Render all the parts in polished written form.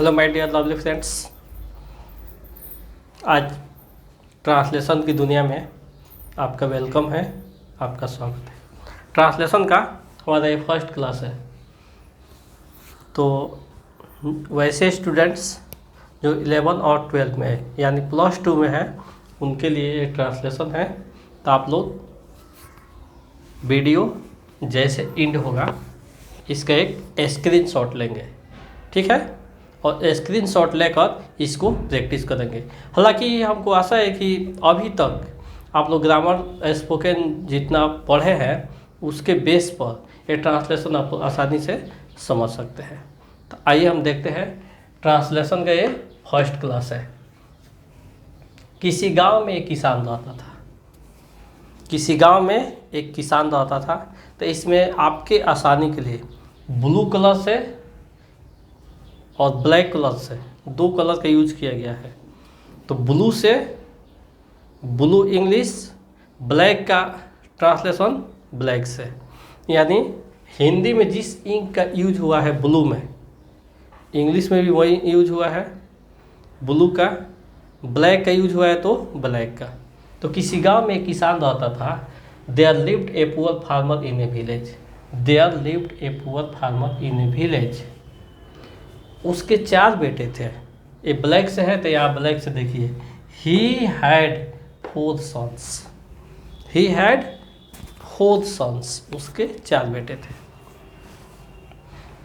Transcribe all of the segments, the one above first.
Hello my dear lovely friends. आज translation की दुनिया में आपका वेलकम है, आपका स्वागत है। ट्रांसलेशन का हमारा ये फर्स्ट क्लास है। तो वैसे स्टूडेंट्स जो 11 और 12 में है यानी +2 में है उनके लिए ये ट्रांसलेशन है। तो आप लोग वीडियो जैसे एंड होगा इसका एक स्क्रीनशॉट लेंगे, ठीक है, और स्क्रीनशॉट लेकर इसको प्रैक्टिस करेंगे। हालांकि हमको आशा है कि अभी तक आप लोग ग्रामर स्पोकन जितना पढ़े हैं उसके बेस पर ये ट्रांसलेशन आप आसानी से समझ सकते हैं। तो आइए हम देखते हैं ट्रांसलेशन का ये फर्स्ट क्लास है। किसी गांव में एक किसान रहता था। किसी गांव में एक किसान रहता था। तो इसमें आपके आसानी के लिए ब्लू कलर से और ब्लैक कलर से दो कलर का यूज किया गया है। तो ब्लू से ब्लू इंग्लिश, ब्लैक का ट्रांसलेशन ब्लैक से, यानी हिंदी में जिस इंक का यूज हुआ है ब्लू में, इंग्लिश में भी वही यूज हुआ है ब्लू का, ब्लैक का यूज हुआ है तो ब्लैक का। तो किसी गांव में एक किसान रहता था। There lived a poor farmer in a village. There lived a poor farmer in a village. उसके 4 बेटे थे। ये ब्लैक से है तो यहाँ ब्लैक से देखिए। He had 4 sons. He had 4 sons. उसके 4 बेटे थे,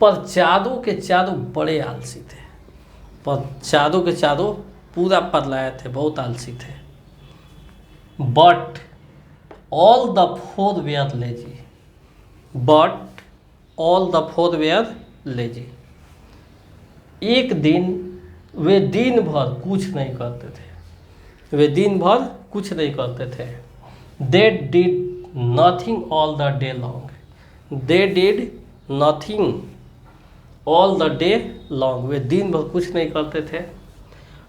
पर चारों के चारों बड़े आलसी थे। पर चारों के चारों पूरा पगलाए थे, बहुत आलसी थे। But all the 4 were lazy. But all the 4 were lazy. एक दिन वे दिन भर कुछ नहीं करते थे। वे दिन भर कुछ नहीं करते थे। They did nothing all the day long. They did nothing all the day long. वे दिन भर कुछ नहीं करते थे।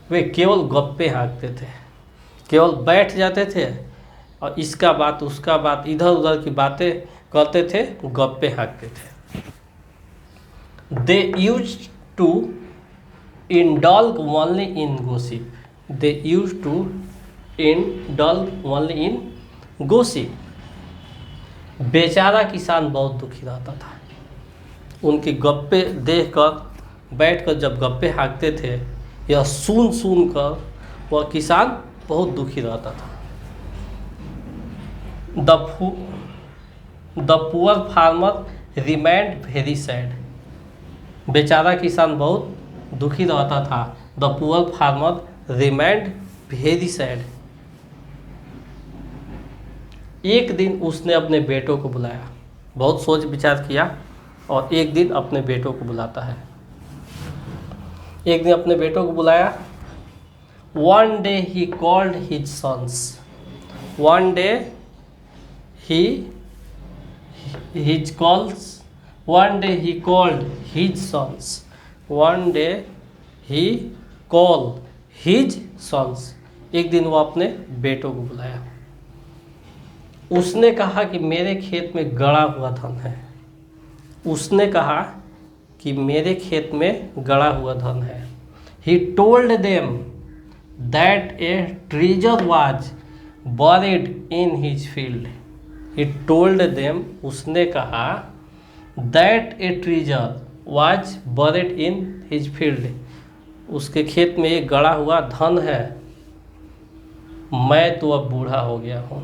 वे केवल गप्पे हाँकते थे। केवल बैठ जाते थे और इसका बात उसका बात इधर उधर की बातें करते थे, गप्पे हाँकते थे। दे use to indulge only in gossip. They used to indulge only in gossip. बेचारा किसान बहुत दुखी रहता था। उनकी गप्पे देखकर, बैठकर जब गप्पे हाँकते थे या सुन कर वह किसान बहुत दुखी रहता था। The poor farmer remained very sad. बेचारा किसान बहुत दुखी रहता था। The poor farmer remained very sad. एक दिन उसने अपने बेटों को बुलाया। बहुत सोच विचार किया और एक दिन अपने बेटों को बुलाता है। एक दिन अपने बेटों को बुलाया। One day he called his sons. One day he his calls One day he called his sons. One day he called his sons. एक दिन वो अपने बेटों को बुलाया। उसने कहा कि मेरे खेत में गड़ा हुआ धन है। उसने कहा कि मेरे खेत में गड़ा हुआ धन है। He told them that a treasure was buried in his field. He told them, उसने कहा that a treasure was buried in his field. उसके खेत में एक गड़ा हुआ धन है। मैं तो अब बूढ़ा हो गया हूँ।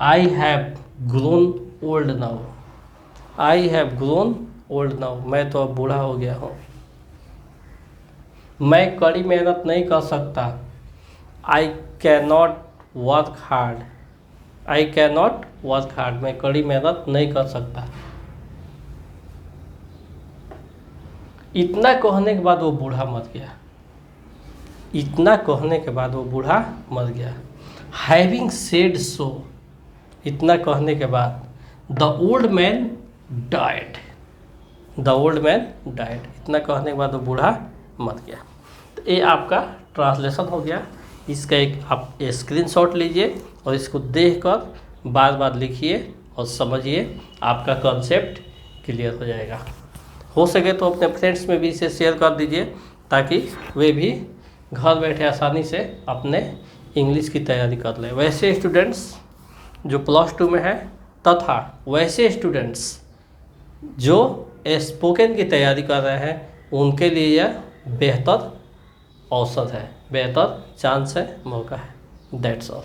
I have grown old now. I have grown old now. मैं तो अब बूढ़ा हो गया हूँ। मैं कड़ी मेहनत नहीं कर सकता। I cannot work hard. I cannot work hard. मैं कड़ी मेहनत नहीं कर सकता। इतना कहने के बाद वो बूढ़ा मर गया। इतना कहने के बाद वो बूढ़ा मर गया। हैविंग सेड सो, इतना कहने के बाद the old man died. The old man died. इतना कहने के बाद वो बूढ़ा मर गया। तो ये आपका ट्रांसलेशन हो गया। इसका एक आप स्क्रीनशॉट लीजिए और इसको देखकर बार बार लिखिए और समझिए, आपका कॉन्सेप्ट क्लियर हो जाएगा। हो सके तो अपने फ्रेंड्स में भी इसे शेयर कर दीजिए ताकि वे भी घर बैठे आसानी से अपने इंग्लिश की तैयारी कर लें। वैसे स्टूडेंट्स जो +2 में है तथा वैसे स्टूडेंट्स जो स्पोकन की तैयारी कर रहे हैं उनके लिए यह बेहतर अवसर है, बेहतर चांस है, मौका है। That's all.